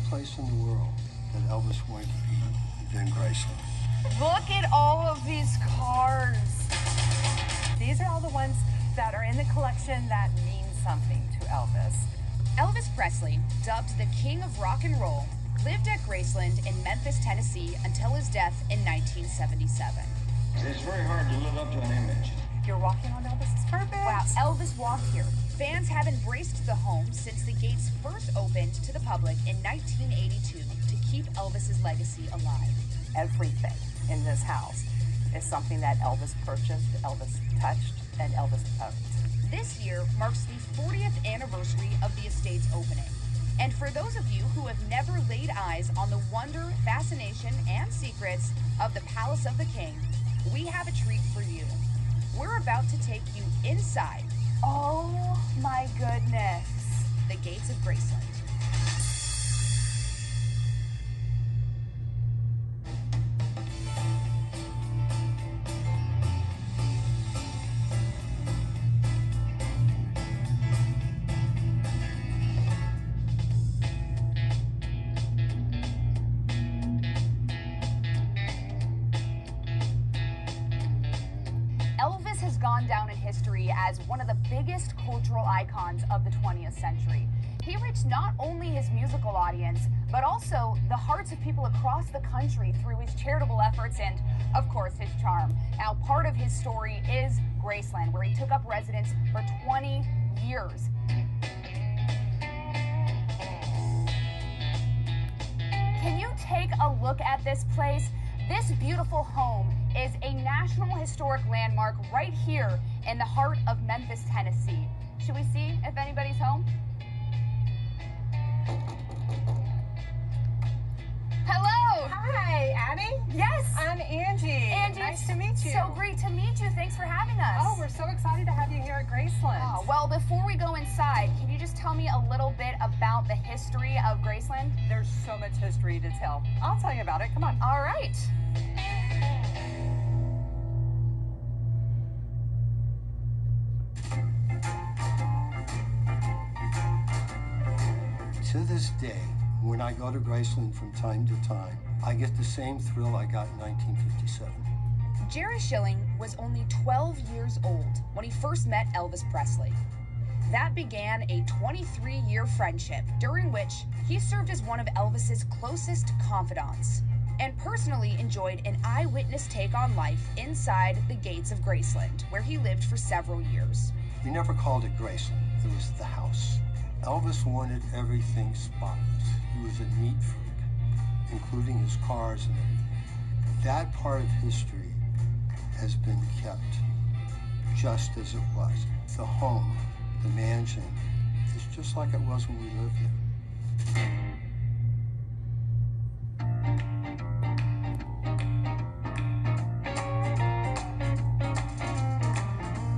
place in the world that Elvis wanted to be than Graceland. Look at all of these cars. These are all the ones that are in the collection that mean something to Elvis. Elvis Presley, dubbed the King of Rock and Roll, lived at Graceland in Memphis, Tennessee until his death in 1977. It's very hard to live up to an image. You're walking on Elvis's carpet. Wow, Elvis walked here. Fans have embraced the home since the gates first opened to the public in 1982 to keep Elvis's legacy alive. Everything in this house is something that Elvis purchased, Elvis touched, and Elvis owned. This year marks the 40th anniversary of the estate's opening. And for those of you who have never laid eyes on the wonder, fascination, and secrets of the Palace of the King, we have a treat for you. We're about to take you inside. Oh my goodness. The gates of Graceland. Elvis has gone down in history as one of the biggest cultural icons of the 20th century. He reached not only his musical audience, but also the hearts of people across the country through his charitable efforts and, of course, his charm. Now, part of his story is Graceland, where he took up residence for 20 years. Can you take a look at this place? This beautiful home is a National Historic Landmark right here in the heart of Memphis, Tennessee. Should we see if anybody's home? Hello! Hi, Annie? Yes! I'm Angie. Angie, nice to meet you. So great to meet you. Thanks for having us. Oh, we're so excited to have you here at Graceland. Oh, well, before we go inside, can you just tell me a little bit about the history of Graceland? There's so much history to tell. I'll tell you about it. Come on. All right. To this day, when I go to Graceland from time to time, I get the same thrill I got in 1957. Jerry Schilling was only 12 years old when he first met Elvis Presley. That began a 23-year friendship during which he served as one of Elvis's closest confidants and personally enjoyed an eyewitness take on life inside the gates of Graceland, where he lived for several years. We never called it Graceland, it was the house. Elvis wanted everything spotless. He was a neat freak, including his cars and everything. That part of history has been kept just as it was. The home, the mansion, is just like it was when we lived there.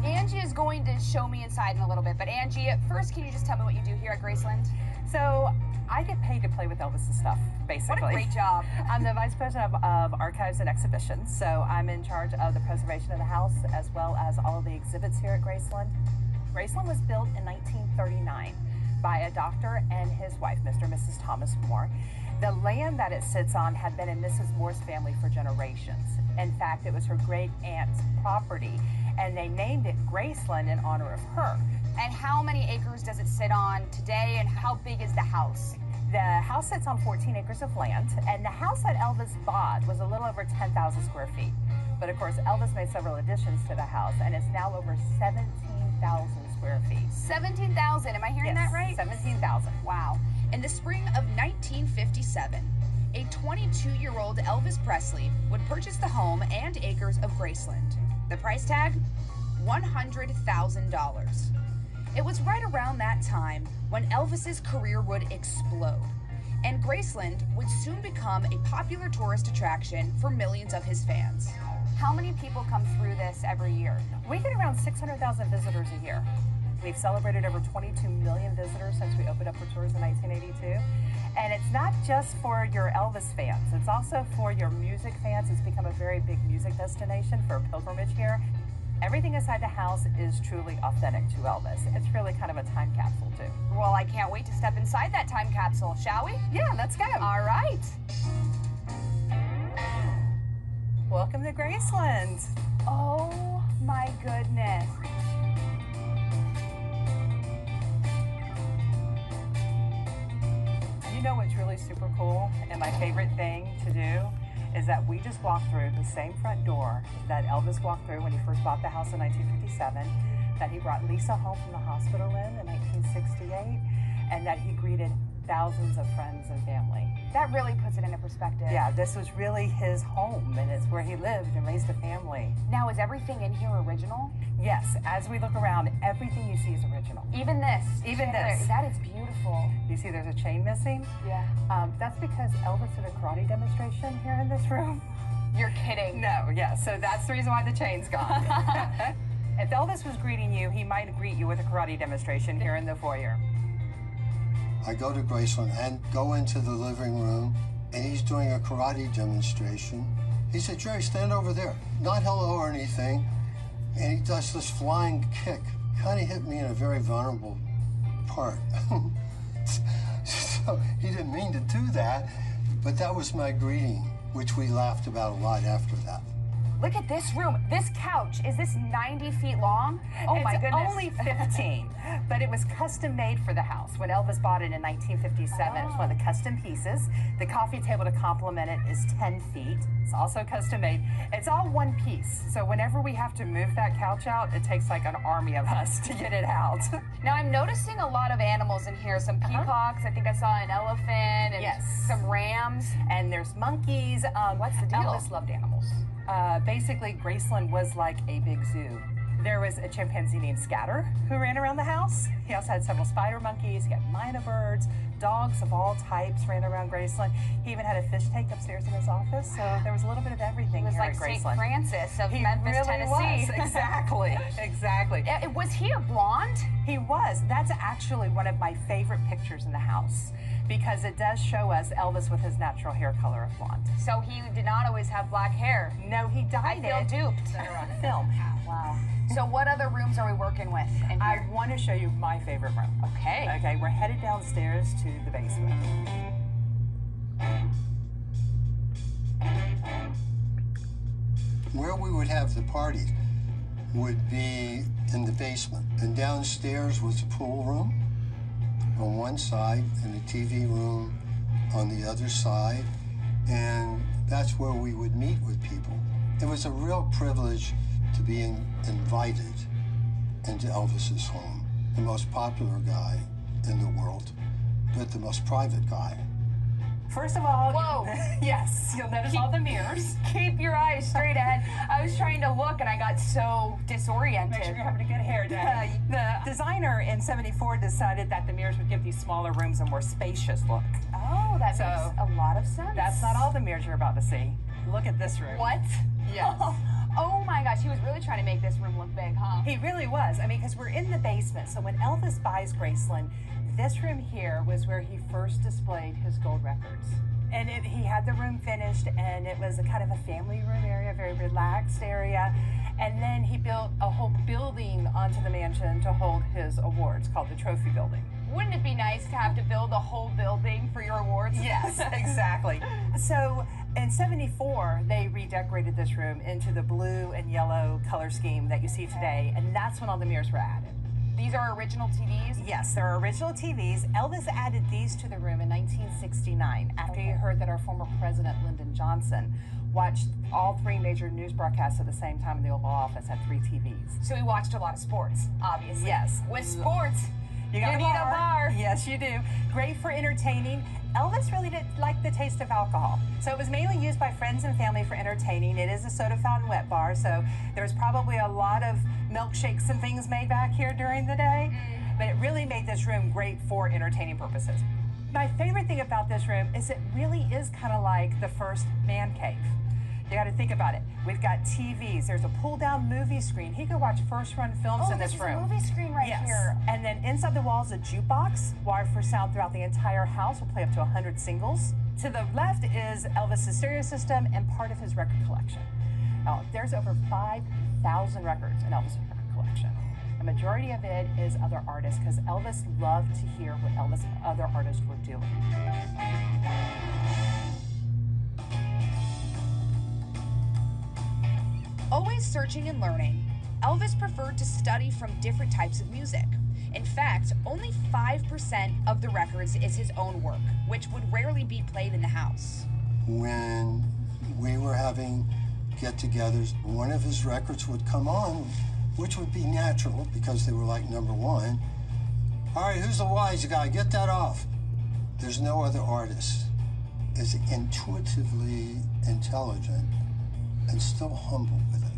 Angie is going to show me inside in a little bit, but Angie, first, can you just tell me what you do here at Graceland? So I get paid to play with Elvis's stuff, basically. What a great job. I'm the Vice President of Archives and Exhibitions, so I'm in charge of the preservation of the house as well as all of the exhibits here at Graceland. Graceland was built in 1939 by a doctor and his wife, Mr. and Mrs. Thomas Moore. The land that it sits on had been in Mrs. Moore's family for generations. In fact, it was her great aunt's property, and they named it Graceland in honor of her. And how many acres does it sit on today, and how big is the house? The house sits on 14 acres of land, and the house that Elvis bought was a little over 10,000 square feet. But of course, Elvis made several additions to the house, and it's now over 17,000 square feet. 17,000, am I hearing that right? 17,000. Wow. In the spring of 1957, a 22-year-old Elvis Presley would purchase the home and acres of Graceland. The price tag? $100,000. It was right around that time when Elvis's career would explode, and Graceland would soon become a popular tourist attraction for millions of his fans. How many people come through this every year? We get around 600,000 visitors a year. We've celebrated over 22 million visitors since we opened up for tours in 1982. And it's not just for your Elvis fans, it's also for your music fans. It's become a very big music destination for pilgrimage here. Everything inside the house is truly authentic to Elvis. It's really kind of a time capsule, too. Well, I can't wait to step inside that time capsule, shall we? Yeah, let's go. All right. Welcome to Graceland. Oh, my goodness. You know what's really super cool and my favorite thing to do is that we just walked through the same front door that Elvis walked through when he first bought the house in 1957, that he brought Lisa home from the hospital in 1968, and that he greeted thousands of friends and family. That really puts it into perspective. Yeah, this was really his home, and it's where he lived and raised a family. Now, is everything in here original? Yes, as we look around, everything you see is original. Even this? Even this. That is beautiful. You see there's a chain missing? Yeah. That's because Elvis did a karate demonstration here in this room. You're kidding. No, yeah, so that's the reason why the chain's gone. If Elvis was greeting you, he might greet you with a karate demonstration here in the foyer. I go to Graceland and go into the living room, and he's doing a karate demonstration. He said, Jerry, stand over there. Not hello or anything. And he does this flying kick. Kind of hit me in a very vulnerable part. So he didn't mean to do that, but that was my greeting, which we laughed about a lot after that. Look at this room. This couch. Is this 90 feet long? Oh, my goodness. It's only 15, but it was custom made for the house. When Elvis bought it in 1957, it was one of the custom pieces. The coffee table to complement it is 10 feet. It's also custom made. It's all one piece, so whenever we have to move that couch out, it takes like an army of us to get it out. Now, I'm noticing a lot of animals in here. Some peacocks. I think I saw an elephant. And yes. Some rams. And there's monkeys. What's the deal? Elvis loved animals. Basically, Graceland was like a big zoo. There was a chimpanzee named Scatter who ran around the house. He also had several spider monkeys. He had mynah birds. Dogs of all types ran around Graceland. He even had a fish tank upstairs in his office. So there was a little bit of everything here at Graceland. He was like St. Francis of Memphis, really Tennessee. Was. Exactly. Exactly. Was he a blonde? He was. That's actually one of my favorite pictures in the house, because it does show us Elvis with his natural hair color of blonde. So he did not always have black hair. No, he dyed it. I feel duped. On film. Wow. So what other rooms are we working with in here? I want to show you my favorite room. Okay. Okay, we're headed downstairs to the basement. Where we would have the parties would be in the basement. And downstairs was a pool room on one side and a TV room on the other side. And that's where we would meet with people. It was a real privilege to be invited into Elvis's home. The most popular guy in the world, but the most private guy. First of all, whoa. Yes, you'll notice all the mirrors. Keep your eyes straight ahead. I was trying to look and I got so disoriented. Make sure you're having a good hair day. The designer in '74 decided that the mirrors would give these smaller rooms a more spacious look. Oh, that makes a lot of sense. That's not all the mirrors you're about to see. Look at this room. What? Yes. Oh my gosh, he was really trying to make this room look big, huh? He really was. I mean, because we're in the basement, so when Elvis buys Graceland, this room here was where he first displayed his gold records. And he had the room finished, and it was a kind of a family room area, very relaxed area. And then he built a whole building onto the mansion to hold his awards, called the Trophy Building. Wouldn't it be nice to have to build a whole building for your awards? Yes, exactly. So in '74, they redecorated this room into the blue and yellow color scheme that you see today, and that's when all the mirrors were added. These are original TVs? Yes, they're original TVs. Elvis added these to the room in 1969 after he heard that our former president, Lyndon Johnson, watched all three major news broadcasts at the same time in the Oval Office at 3 TVs. So he watched a lot of sports, obviously. Yes. With sports, you need a bar. Yes, you do. Great for entertaining. Elvis really didn't like the taste of alcohol, so it was mainly used by friends and family for entertaining. It is a soda fountain wet bar, so there's probably a lot of milkshakes and things made back here during the day, but it really made this room great for entertaining purposes. My favorite thing about this room is it really is kind of like the first man cave. You got to think about it. We've got TVs. There's a pull-down movie screen. He could watch first-run films in this room. Oh, this is a movie screen right here. And then inside the walls, a jukebox, wired for sound throughout the entire house. Will play up to 100 singles. To the left is Elvis's stereo system and part of his record collection. There's over 5 1,000 records in Elvis' record collection. The majority of it is other artists, because Elvis loved to hear what other artists were doing. Always searching and learning, Elvis preferred to study from different types of music. In fact, only 5% of the records is his own work, which would rarely be played in the house. When we were having get-togethers, one of his records would come on, which would be natural because they were like #1. All right, who's the wise guy? Get that off. There's no other artist as intuitively intelligent and still humble with it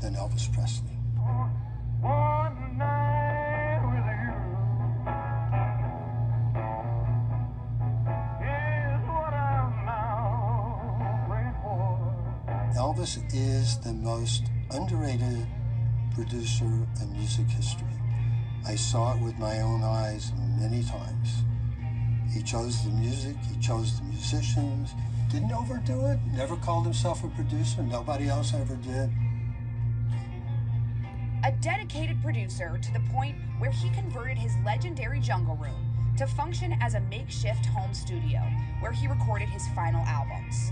than Elvis Presley. One night with you is what I'm now praying for. Elvis is the most underrated producer in music history. I saw it with my own eyes many times. He chose the music, he chose the musicians, didn't overdo it, never called himself a producer, nobody else ever did. A dedicated producer to the point where he converted his legendary Jungle Room to function as a makeshift home studio where he recorded his final albums.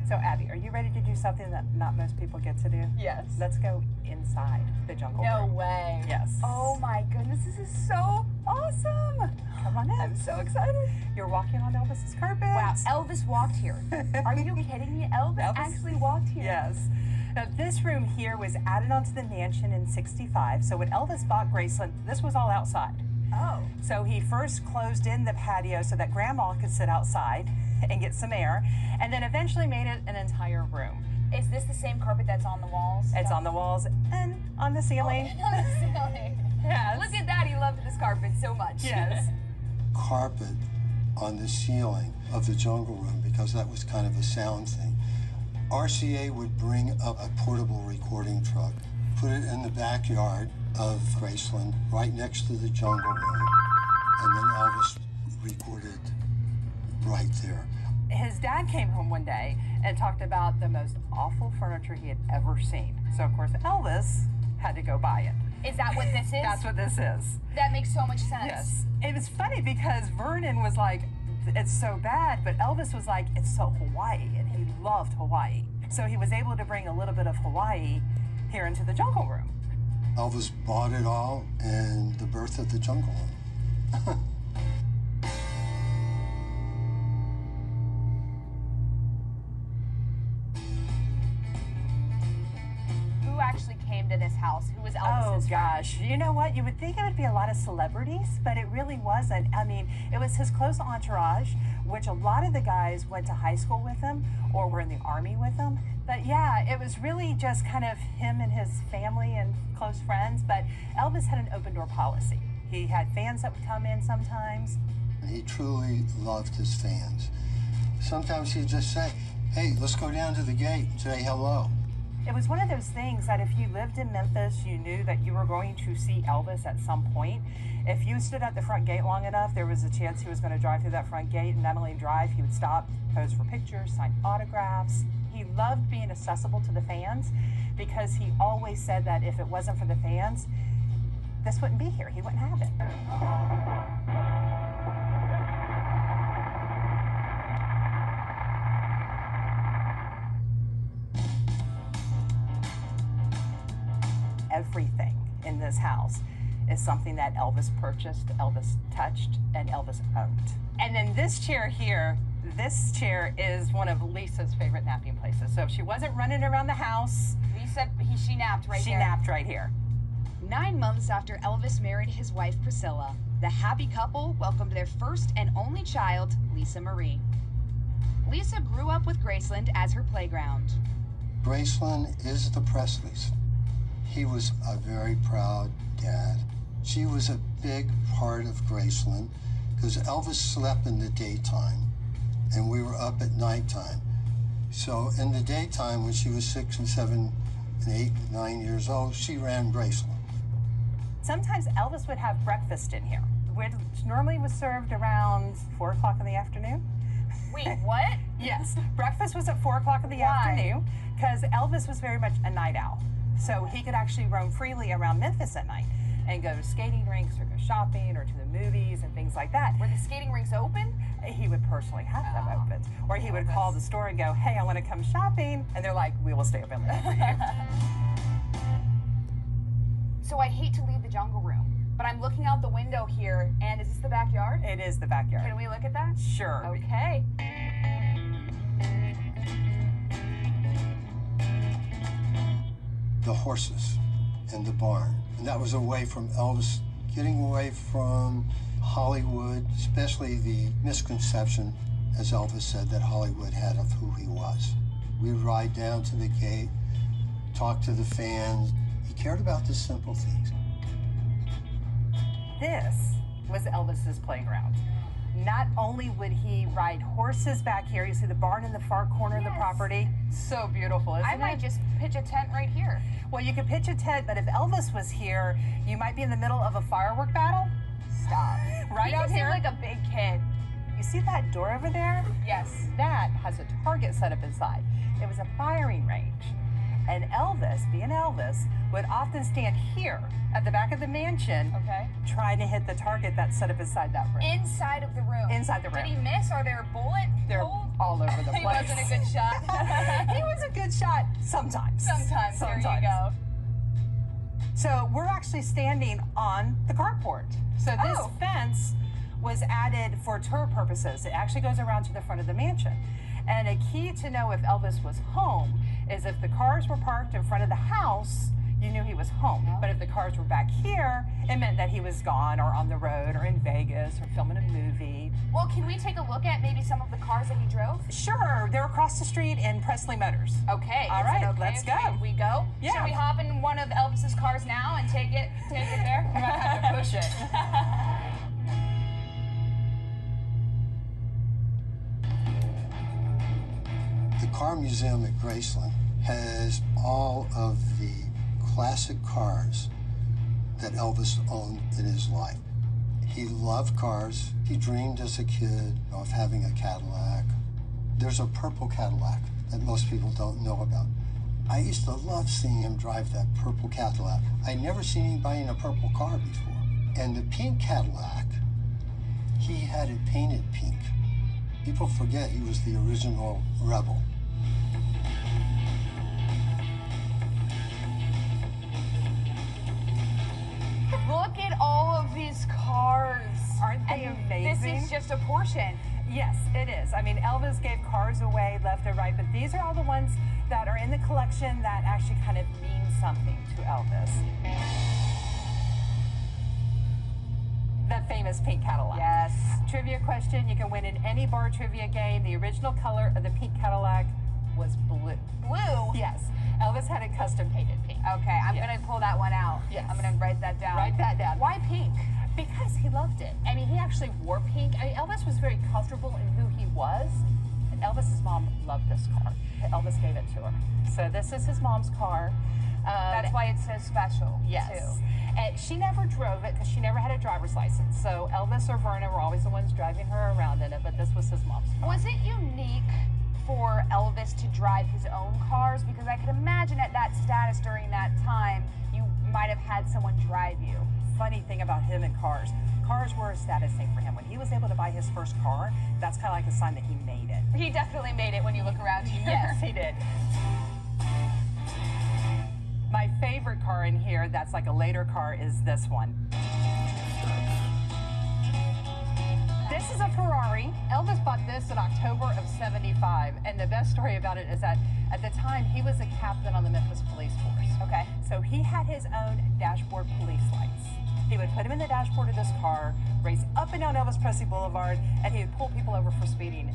So Abby, are you ready to do something that not most people get to do? Yes. Let's go inside the Jungle No Room. way. Yes. Oh my goodness, this is so awesome. Come on in. I'm so excited. You're walking on Elvis's carpet. Wow, Elvis walked here. Are you kidding me? Elvis actually walked here. Yes. Now, this room here was added onto the mansion in '65. So when Elvis bought Graceland, this was all outside. Oh. So he first closed in the patio so that Grandma could sit outside and get some air, and then eventually made it an entire room. Is this the same carpet that's on the walls? It's on the walls and on the ceiling. On the ceiling. Yes. Look at that. He loved this carpet so much. Yes. Carpet on the ceiling of the Jungle Room because that was kind of a sound thing. RCA would bring up a portable recording truck, put it in the backyard of Graceland, right next to the Jungle Room, and then Elvis recorded right there. His dad came home one day and talked about the most awful furniture he had ever seen. So, of course, Elvis had to go buy it. Is that what this is? That's what this is. That makes so much sense. Yes. It was funny because Vernon was like, it's so bad, but Elvis was like, it's so Hawaii, and he loved Hawaii. So he was able to bring a little bit of Hawaii here into the Jungle Room. Elvis bought it all in the birth of the Jungle Room. Who actually came to this house? Who was Elvis's Oh gosh, you know what? You would think it would be a lot of celebrities, but it really wasn't. I mean, it was his close entourage, which a lot of the guys went to high school with him or were in the army with him. But yeah, it was really just kind of him and his family and close friends. But Elvis had an open door policy. He had fans that would come in sometimes. He truly loved his fans. Sometimes he'd just say, hey, let's go down to the gate and say hello. It was one of those things that if you lived in Memphis, you knew that you were going to see Elvis at some point. If you stood at the front gate long enough, there was a chance he was going to drive through that front gate, and not only drive, he would stop, pose for pictures, sign autographs. He loved being accessible to the fans because he always said that if it wasn't for the fans, this wouldn't be here. He wouldn't have it. Everything in this house is something that Elvis purchased, Elvis touched, and Elvis owned. And then this chair here, this chair is one of Lisa's favorite napping places. So if she wasn't running around the house, she napped right she there. napped right here. 9 months after Elvis married his wife Priscilla, the happy couple welcomed their first and only child, Lisa Marie. Lisa grew up with Graceland as her playground. Graceland is the Presleys. He was a very proud dad. She was a big part of Graceland because Elvis slept in the daytime and we were up at nighttime. So in the daytime, when she was 6 and 7 and 8 and 9 years old, she ran Graceland. Sometimes Elvis would have breakfast in here, which normally was served around 4 o'clock in the afternoon. Wait, what? Yes, breakfast was at 4 o'clock in the afternoon because Elvis was very much a night owl. So he could actually roam freely around Memphis at night and go to skating rinks or go shopping or to the movies and things like that. Were the skating rinks open? He would personally have them open. Or he would call the store and go, hey, I want to come shopping. And they're like, we will stay open for you. So I hate to leave the jungle room, but I'm looking out the window here, and is this the backyard? It is the backyard. Can we look at that? Sure. Okay. The horses and the barn. And that was a way from Elvis getting away from Hollywood, especially the misconception, as Elvis said, that Hollywood had of who he was. We'd ride down to the gate, talk to the fans. He cared about the simple things. This was Elvis's playground. Not only would he ride horses back here, you see the barn in the far corner of the property. So beautiful, isn't it? I might just pitch a tent right here. Well, you could pitch a tent, but if Elvis was here, you might be in the middle of a firework battle. Stop. Right out here. He just seemed like a big kid. You see that door over there? Yes. That has a target set up inside. It was a firing range. And Elvis, being Elvis, would often stand here at the back of the mansion, trying to hit the target that's set up inside that room. Inside of the room. Inside the room. Did he miss? Are there bullet They're holes? all over the place. He wasn't a good shot. He was a good shot sometimes. Sometimes. There you go. So we're actually standing on the carport. So this fence was added for tour purposes. It actually goes around to the front of the mansion. And a key to know if Elvis was home is if the cars were parked in front of the house, you knew he was home. But if the cars were back here, it meant that he was gone or on the road or in Vegas or filming a movie. Well, can we take a look at maybe some of the cars that he drove? Sure, they're across the street in Presley Motors. Okay. All right, let's go. We go? Yeah. Should we hop in one of Elvis's cars now and take it there? We're gonna have to push it. The Car Museum at Graceland has all of the classic cars that Elvis owned in his life. He loved cars. He dreamed as a kid of having a Cadillac. There's a purple Cadillac that most people don't know about. I used to love seeing him drive that purple Cadillac. I'd never seen anybody in a purple car before. And the pink Cadillac, he had it painted pink. People forget he was the original rebel. Look at all of these cars. Aren't they amazing? This is just a portion. Yes, it is. I mean, Elvis gave cars away left and right, but these are all the ones that are in the collection that actually kind of mean something to Elvis. The famous pink Cadillac. Yes. Trivia question, you can win in any bar trivia game. The original color of the pink Cadillac was blue. Blue? Yes. Elvis had it custom painted pink. Okay, I'm going to pull that one out. Yes. I'm going to write that down. Write that down. Why pink? Because he loved it. I mean, he actually wore pink. I mean, Elvis was very comfortable in who he was. And Elvis's mom loved this car. Elvis gave it to her. So this is his mom's car. That's why it's so special, yes. too. And she never drove it because she never had a driver's license. So Elvis or Verna were always the ones driving her around in it, but this was his mom's car. Was it unique for Elvis to drive his own cars? Because I could imagine at that status during that time, you might have had someone drive you. Funny thing about him and cars were a status thing for him. When he was able to buy his first car, that's kind of like a sign that he made it. He definitely made it when you look around here. Yes, he did. My favorite car in here that's like a later car is this one. This is a Ferrari. Elvis bought this in October of '75, and the best story about it is that at the time he was a captain on the Memphis police force. Okay. So he had his own dashboard police lights. He would put them in the dashboard of this car, race up and down Elvis Presley Boulevard, and he would pull people over for speeding.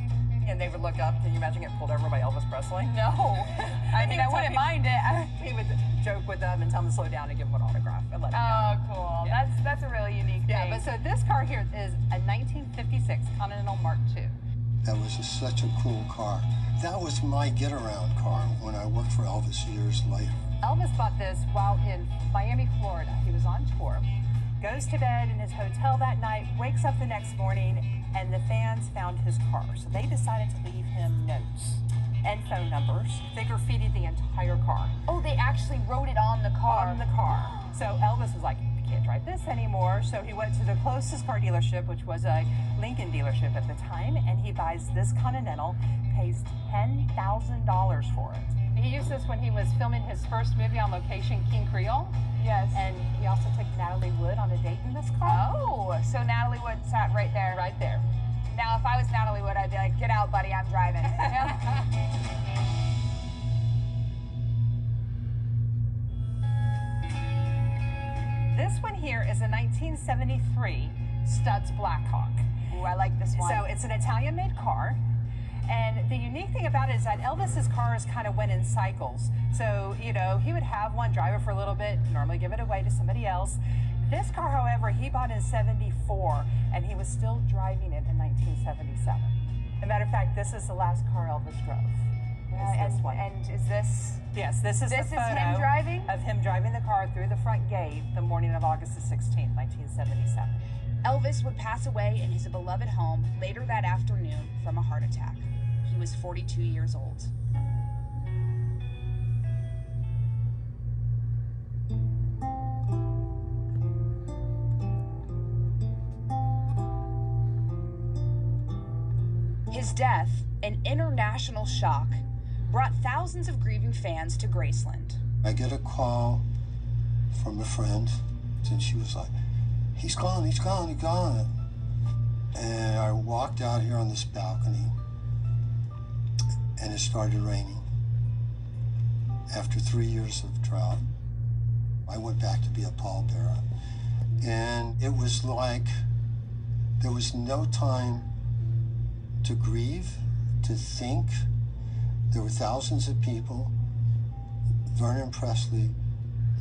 And they would look up. Can you imagine getting pulled over by Elvis Presley? No. I mean, I wouldn't mind it. He would joke with them and tell them to slow down and give them an autograph and let him go. Oh, cool. Yeah. That's a really unique thing. Yeah, but so this car here is a 1956 Continental Mark II. That was such a cool car. That was my get-around car when I worked for Elvis years later. Elvis bought this while in Miami, Florida. He was on tour, goes to bed in his hotel that night, wakes up the next morning, and the fans found his car. So they decided to leave him notes and phone numbers. They graffitied the entire car. Oh, they actually wrote it on the car. On the car. So Elvis was like, I can't drive this anymore. So he went to the closest car dealership, which was a Lincoln dealership at the time, and he buys this Continental, pays $10,000 for it. He used this when he was filming his first movie on location, King Creole. Yes. And he also took Natalie Wood on a date in this car. Oh, so Natalie Wood sat right there. Right there. Now, if I was Natalie Wood, I'd be like, get out, buddy, I'm driving. This one here is a 1973 Studs Blackhawk. Ooh, I like this one. So it's an Italian-made car. And the unique thing about it is that Elvis's cars kind of went in cycles. So, you know, he would have one, drive it for a little bit, normally give it away to somebody else. This car, however, he bought in '74, and he was still driving it in 1977. As a matter of fact, this is the last car Elvis drove. Is this one. And is this? Yes, this is the photo him driving? of him driving the car through the front gate the morning of August the 16th, 1977. Elvis would pass away in his beloved home later that afternoon from a heart attack. He was 42 years old. His death, an international shock, brought thousands of grieving fans to Graceland. I get a call from a friend, and she was like, he's gone, he's gone, he's gone. And I walked out here on this balcony, and it started raining. After 3 years of drought, I went back to be a pallbearer. And it was like there was no time to grieve, to think. There were thousands of people. Vernon Presley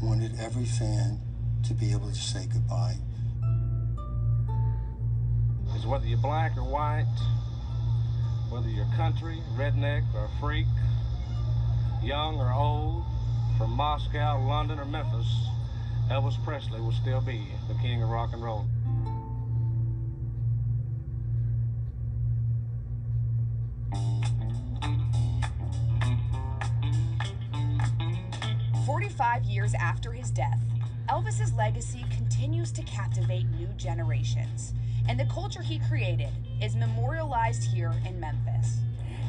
wanted every fan to be able to say goodbye. Is whether you're black or white, whether you're country, redneck, or freak, young or old, from Moscow, London, or Memphis, Elvis Presley will still be the king of rock and roll. Years after his death, Elvis's legacy continues to captivate new generations, and the culture he created is memorialized here in Memphis.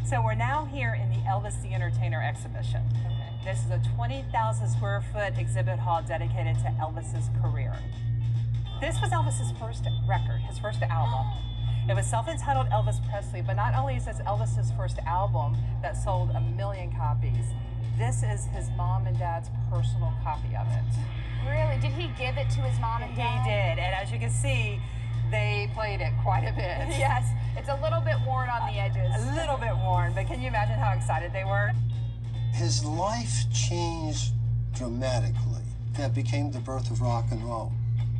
So we're now here in the Elvis the Entertainer exhibition. This is a 20,000 square foot exhibit hall dedicated to Elvis's career. This was Elvis's first record, his first album. It was self-entitled Elvis Presley, but not only is this Elvis's first album that sold 1 million copies, this is his mom and dad's personal copy of it. Really? Did he give it to his mom and dad? He did, and as you can see, they played it quite a bit. Yes, it's a little bit worn on the edges. A little bit worn, but can you imagine how excited they were? His life changed dramatically. That became the birth of rock and roll.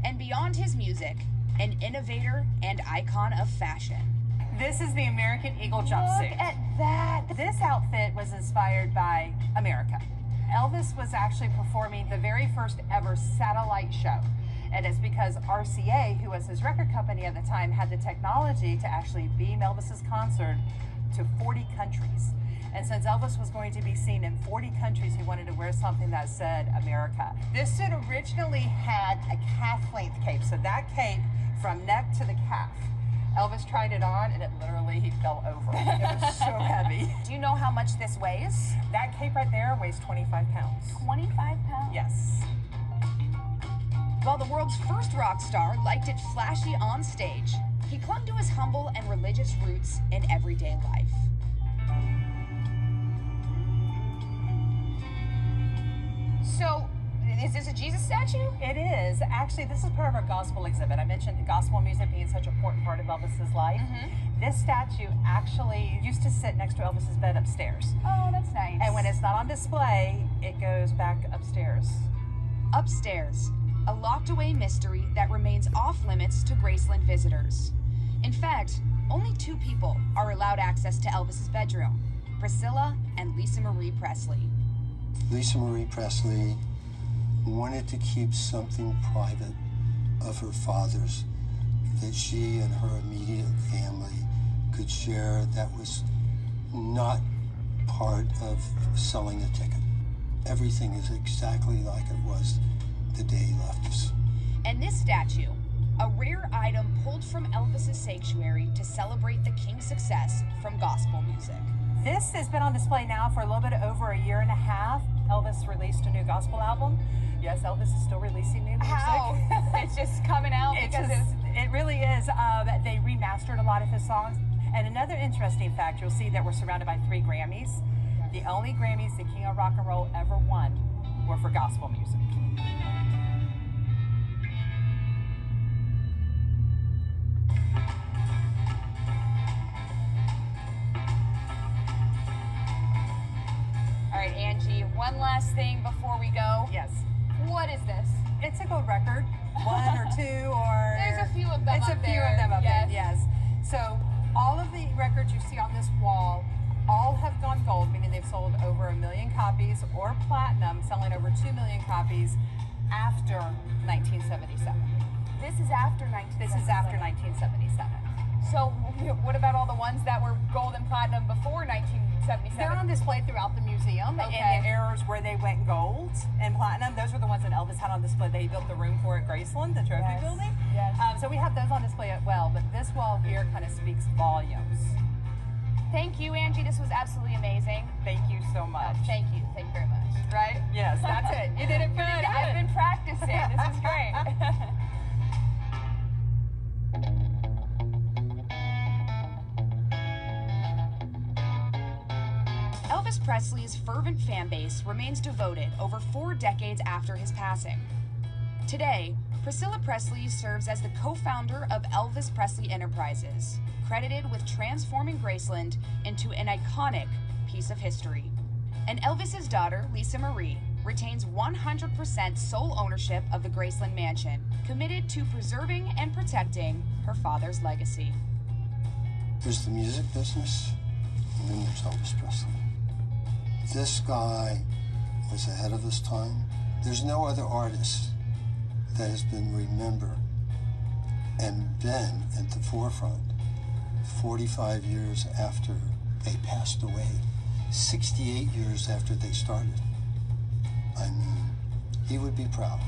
And beyond his music, an innovator and icon of fashion. This is the American Eagle jumpsuit. Look at that. This outfit was inspired by America. Elvis was actually performing the very first ever satellite show. And it's because RCA, who was his record company at the time, had the technology to actually beam Elvis's concert to 40 countries. And since Elvis was going to be seen in 40 countries, he wanted to wear something that said America. This suit originally had a calf-length cape, so that cape from neck to the calf. Elvis tried it on, and it literally, he fell over. It was so heavy. Do you know how much this weighs? That cape right there weighs 25 pounds. 25 pounds? Yes. While the world's first rock star liked it flashy on stage, he clung to his humble and religious roots in everyday life. So, is this a Jesus statue? It is. Actually, this is part of our gospel exhibit. I mentioned gospel music being such an important part of Elvis's life. This statue actually used to sit next to Elvis's bed upstairs. Oh, that's nice. And when it's not on display, it goes back upstairs. Upstairs, a locked-away mystery that remains off-limits to Graceland visitors. In fact, only 2 people are allowed access to Elvis's bedroom, Priscilla and Lisa Marie Presley. Lisa Marie Presley wanted to keep something private of her father's that she and her immediate family could share that was not part of selling a ticket. Everything is exactly like it was the day he left us. And this statue, a rare item pulled from Elvis's sanctuary to celebrate the king's success from gospel music. This has been on display now for a little bit over a year and a half. Elvis released a new gospel album. Yes, Elvis is still releasing new music. How? It's just coming out because it really is. They remastered a lot of his songs. And another interesting fact, you'll see that we're surrounded by 3 Grammys. The only Grammys the King of Rock and Roll ever won were for gospel music. All right, Angie, one last thing before we go. Yes. What is this? It's a gold record, 1 or 2 or... There's a few of them It's up a few there. of them up Yes. there, yes. So all of the records you see on this wall all have gone gold, meaning they've sold over 1 million copies, or platinum, selling over 2 million copies after 1977. This is after 1977. This is after 1977. So what about all the ones that were gold and platinum before 1977? They're on display throughout the museum, Okay. and the eras where they went gold and platinum, those were the ones that Elvis had on display. They built the room for at Graceland, the trophy Yes. building. Yes. So we have those on display as well, but this wall here kind of speaks volumes. Thank you, Angie. This was absolutely amazing. Thank you so much. Thank you. Thank you very much. Right? Yes, that's it. You did it good. I've been practicing. This is great. Elvis Presley's fervent fan base remains devoted over 4 decades after his passing. Today, Priscilla Presley serves as the co-founder of Elvis Presley Enterprises, credited with transforming Graceland into an iconic piece of history. And Elvis's daughter, Lisa Marie, retains 100% sole ownership of the Graceland mansion, committed to preserving and protecting her father's legacy. There's the music business, and then there's Elvis Presley. This guy was ahead of his time. There's no other artist that has been remembered and been at the forefront 45 years after they passed away, 68 years after they started. I mean, he would be proud.